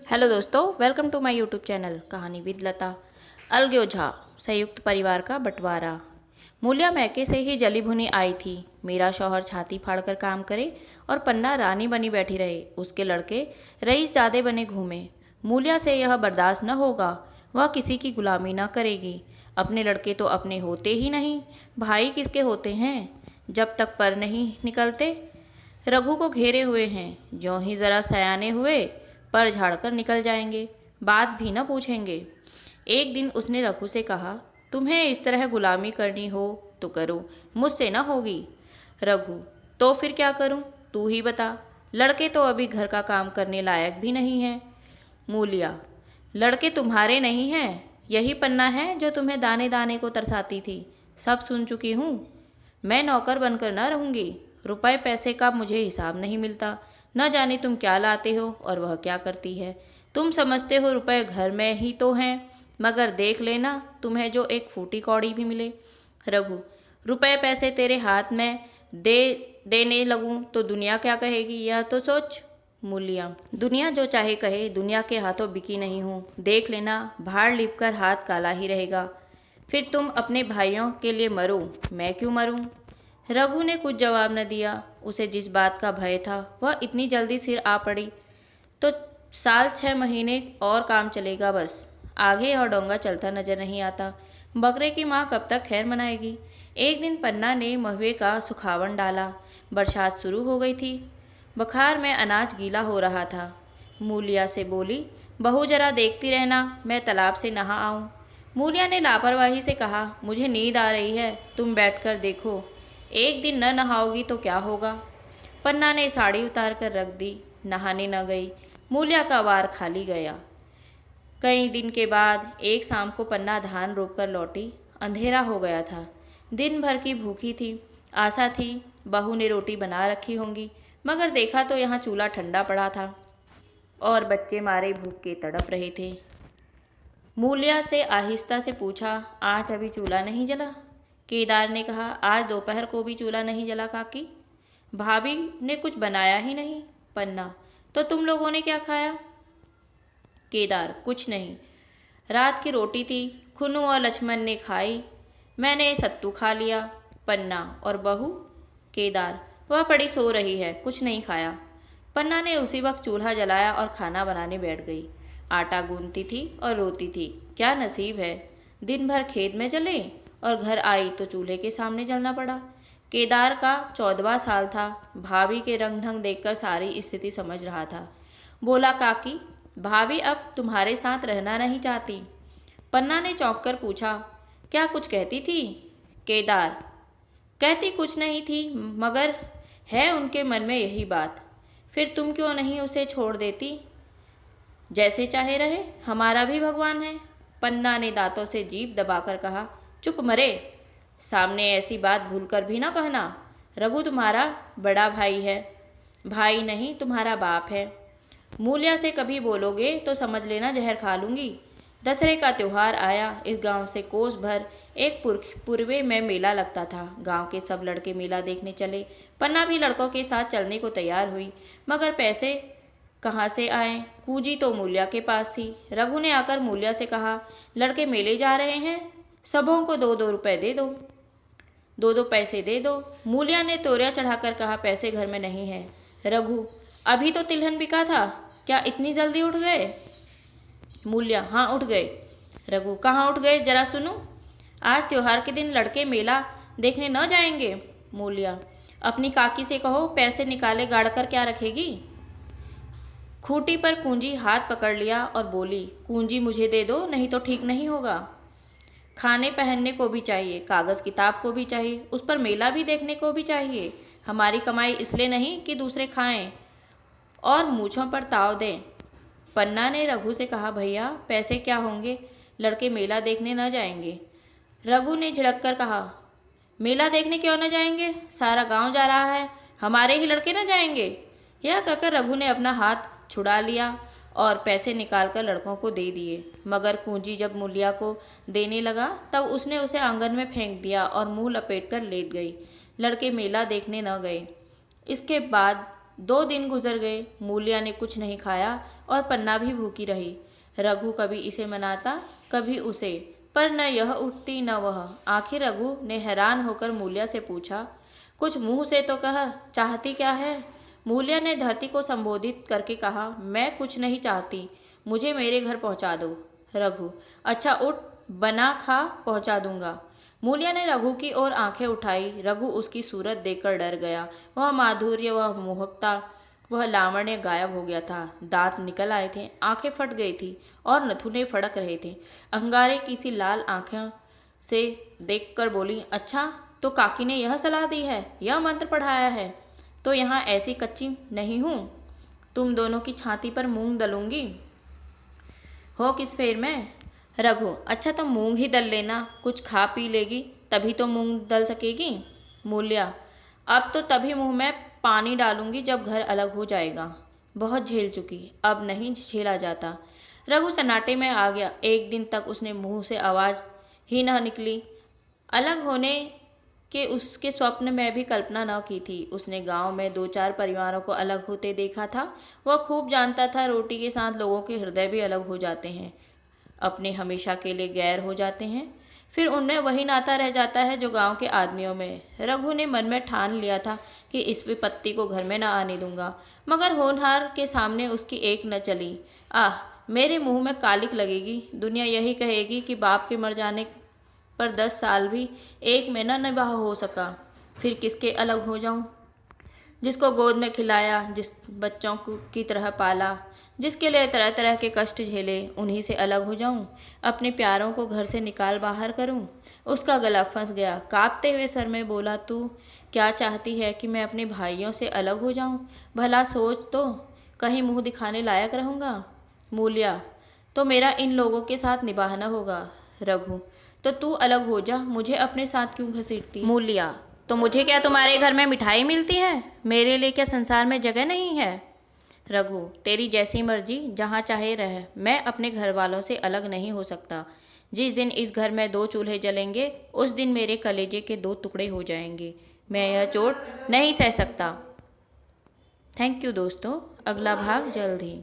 Hello दोस्तों, welcome to my YouTube channel कहानी with Lata. अलग ओझा संयुक्त परिवार का बंटवारा। मूलिया मैके से ही जली भुनी आई थी। मेरा शौहर छाती फाड़कर काम करे और पन्ना रानी बनी बैठी रहे। उसके लड़के रईसजादे बने घूमे। मूलिया से यह बर्दाश्त न होगा। वह किसी की गुलामी न करेगी। अपने लड़के तो अपने होते ही नहीं, भाई किसके होते हैं जब तक पर नहीं निकलते। रघु को घेरे हुए हैं। ज्यों ही जरा सयाने हुए पर झाड़कर निकल जाएंगे, बात भी न पूछेंगे। एक दिन उसने रघु से कहा, तुम्हें इस तरह गुलामी करनी हो तो करो, मुझसे न होगी। रघु, तो फिर क्या करूं, तू ही बता। लड़के तो अभी घर का काम करने लायक भी नहीं हैं। मूलिया, लड़के तुम्हारे नहीं हैं, यही पन्ना है जो तुम्हें दाने दाने को तरसाती थी। सब सुन चुकी हूँ। मैं नौकर बनकर न रहूँगी। रुपए पैसे का मुझे हिसाब नहीं मिलता। न जाने तुम क्या लाते हो और वह क्या करती है। तुम समझते हो रुपए घर में ही तो हैं, मगर देख लेना तुम्हें जो एक फूटी कौड़ी भी मिले। रघु, रुपए पैसे तेरे हाथ में देने लगूं तो दुनिया क्या कहेगी, यह तो सोच। मूलिया, दुनिया जो चाहे कहे, दुनिया के हाथों बिकी नहीं हूँ। देख लेना भाड़ लिप कर हाथ काला ही रहेगा। फिर तुम अपने भाइयों के लिए मरो, मैं क्यों मरूं। रघु ने कुछ जवाब न दिया। उसे जिस बात का भय था वह इतनी जल्दी सिर आ पड़ी तो साल 6 महीने और काम चलेगा बस। आगे और डोंगा चलता नजर नहीं आता। बकरे की माँ कब तक खैर मनाएगी। एक दिन पन्ना ने महुए का सुखावन डाला। बरसात शुरू हो गई थी। बुखार में अनाज गीला हो रहा था। मूलिया से बोली, बहू जरा देखती रहना, मैं तालाब से नहा आऊं। मूलिया ने लापरवाही से कहा, मुझे नींद आ रही है, तुम बैठकर देखो। एक दिन न नहाओगी तो क्या होगा। पन्ना ने साड़ी उतार कर रख दी, नहाने न गई। मूलिया का वार खाली गया। कई दिन के बाद एक शाम को पन्ना धान रोप कर लौटी। अंधेरा हो गया था। दिन भर की भूखी थी। आशा थी बहू ने रोटी बना रखी होंगी, मगर देखा तो यहाँ चूल्हा ठंडा पड़ा था और बच्चे मारे भूख के तड़प रहे थे। मूलिया से आहिस्ता से पूछा, आज अभी चूल्हा नहीं जला। केदार ने कहा, आज दोपहर को भी चूल्हा नहीं जला काकी। भाभी ने कुछ बनाया ही नहीं। पन्ना, तो तुम लोगों ने क्या खाया। केदार, कुछ नहीं, रात की रोटी थी, खुनू और लक्ष्मण ने खाई, मैंने सत्तू खा लिया। पन्ना, और बहू। केदार, वह पड़ी सो रही है, कुछ नहीं खाया। पन्ना ने उसी वक्त चूल्हा जलाया और खाना बनाने बैठ गई। आटा गूंथती थी और रोती थी। क्या नसीब है, दिन भर खेत में जले और घर आई तो चूल्हे के सामने जलना पड़ा। केदार का 14वां साल था। भाभी के रंग ढंग देखकर सारी स्थिति समझ रहा था। बोला, काकी, भाभी अब तुम्हारे साथ रहना नहीं चाहती। पन्ना ने चौंक कर पूछा, क्या कुछ कहती थी। केदार, कहती कुछ नहीं थी, मगर है उनके मन में यही बात। फिर तुम क्यों नहीं उसे छोड़ देती। जैसे चाहे रहे, हमारा भी भगवान है। पन्ना ने दांतों से जीभ दबाकर कहा, चुप मरे, सामने ऐसी बात भूलकर भी ना कहना। रघु तुम्हारा बड़ा भाई है। भाई नहीं, तुम्हारा बाप है। मूलिया से कभी बोलोगे तो समझ लेना जहर खा लूँगी। दशहरे का त्यौहार आया। इस गांव से कोस भर एक पूर्वे में मेला लगता था। गांव के सब लड़के मेला देखने चले। पन्ना भी लड़कों के साथ चलने को तैयार हुई, मगर पैसे कहाँ से आए। कुंजी तो मूलिया के पास थी। रघु ने आकर मूलिया से कहा, लड़के मेले जा रहे हैं, सबों को 2-2 रुपए दे दो, 2-2 पैसे दे दो। मूलिया ने तोरिया चढ़ाकर कहा, पैसे घर में नहीं है। रघु, अभी तो तिलहन बिका था, क्या इतनी जल्दी उठ गए। मूलिया, हाँ उठ गए। रघु, कहाँ उठ गए, जरा सुनो। आज त्योहार के दिन लड़के मेला देखने न जाएंगे। मूलिया, अपनी काकी से कहो पैसे निकाले गाड़ कर क्या रखेगी। खूंटी पर कुंजी हाथ पकड़ लिया और बोली, कुंजी मुझे दे दो, नहीं तो ठीक नहीं होगा। खाने पहनने को भी चाहिए, कागज़ किताब को भी चाहिए, उस पर मेला भी देखने को भी चाहिए। हमारी कमाई इसलिए नहीं कि दूसरे खाएं और मूँछों पर ताव दें। पन्ना ने रघु से कहा, भैया पैसे क्या होंगे, लड़के मेला देखने न जाएंगे। रघु ने झिड़क कर कहा, मेला देखने क्यों न जाएंगे, सारा गांव जा रहा है, हमारे ही लड़के न जाएंगे। यह कहकर रघु ने अपना हाथ छुड़ा लिया और पैसे निकालकर लड़कों को दे दिए। मगर कुंजी जब मूलिया को देने लगा तब उसने उसे आंगन में फेंक दिया और मुंह लपेटकर लेट गई। लड़के मेला देखने न गए। इसके बाद 2 दिन गुजर गए। मूल्या ने कुछ नहीं खाया और पन्ना भी भूखी रही। रघु कभी इसे मनाता, कभी उसे, पर न यह उठती न वह। आखिर रघु ने हैरान होकर मूल्या से पूछा, कुछ मुंह से तो कह, चाहती क्या है? मूल्या ने धरती को संबोधित करके कहा, मैं कुछ नहीं चाहती, मुझे मेरे घर पहुंचा दो। रघु, अच्छा उठ, बना खा पहुंचा दूंगा। मूल्या ने रघु की ओर आंखें उठाई। रघु उसकी सूरत देखकर डर गया। वह माधुर्य, वह मोहकता, वह लावण्य गायब हो गया था। दांत निकल आए थे, आंखें फट गई थी और नथुने फड़क रहे थे। अंगारे की सी लाल आंखें से देखकर बोली, अच्छा तो काकी ने यह सलाह दी है, यह मंत्र पढ़ाया है, तो यहाँ ऐसी कच्ची नहीं हूँ, तुम दोनों की छाती पर मूंग दलूंगी। हो किस फेर में? रघु, अच्छा तो मूंग ही दल लेना, कुछ खा पी लेगी तभी तो मूंग दल सकेगी। मूल्या, अब तो तभी मुंह में पानी डालूंगी जब घर अलग हो जाएगा। बहुत झेल चुकी, अब नहीं झेला जाता। रघु सन्नाटे में आ गया। एक दिन तक उसने मुंह से आवाज़ ही न निकली। अलग होने के उसके स्वप्न में भी कल्पना न की थी। उसने गांव में 2-4 परिवारों को अलग होते देखा था। वह खूब जानता था, रोटी के साथ लोगों के हृदय भी अलग हो जाते हैं, अपने हमेशा के लिए गैर हो जाते हैं, फिर उनमें वही नाता रह जाता है जो गांव के आदमियों में। रघु ने मन में ठान लिया था कि इस विपत्ति को घर में न आने दूंगा, मगर होनहार के सामने उसकी एक न चली। आह, मेरे मुंह में कालिक लगेगी, दुनिया यही कहेगी कि बाप के मर जाने पर 10 साल भी एक में न निभाह हो सका, फिर किसके अलग हो जाऊं? जिसको गोद में खिलाया, जिस बच्चों की तरह पाला, जिसके लिए तरह तरह के कष्ट झेले, उन्हीं से अलग हो जाऊं? अपने प्यारों को घर से निकाल बाहर करूं? उसका गला फंस गया। कांपते हुए सर में बोला, तू क्या चाहती है कि मैं अपने भाइयों से अलग हो जाऊं? भला सोच तो, कहीं मुंह दिखाने लायक रहूंगा? मूल्या, तो मेरा इन लोगों के साथ निभाना होगा। रघु, तो तू अलग हो जा, मुझे अपने साथ क्यों घसीटती? मूल्या, तो मुझे क्या तुम्हारे घर में मिठाई मिलती है? मेरे लिए क्या संसार में जगह नहीं है? रघु, तेरी जैसी मर्जी, जहाँ चाहे रह, मैं अपने घर वालों से अलग नहीं हो सकता। जिस दिन इस घर में 2 चूल्हे जलेंगे, उस दिन मेरे कलेजे के 2 टुकड़े हो जाएंगे। मैं यह चोट नहीं सह सकता। थैंक यू दोस्तों, अगला भाग जल्द ही।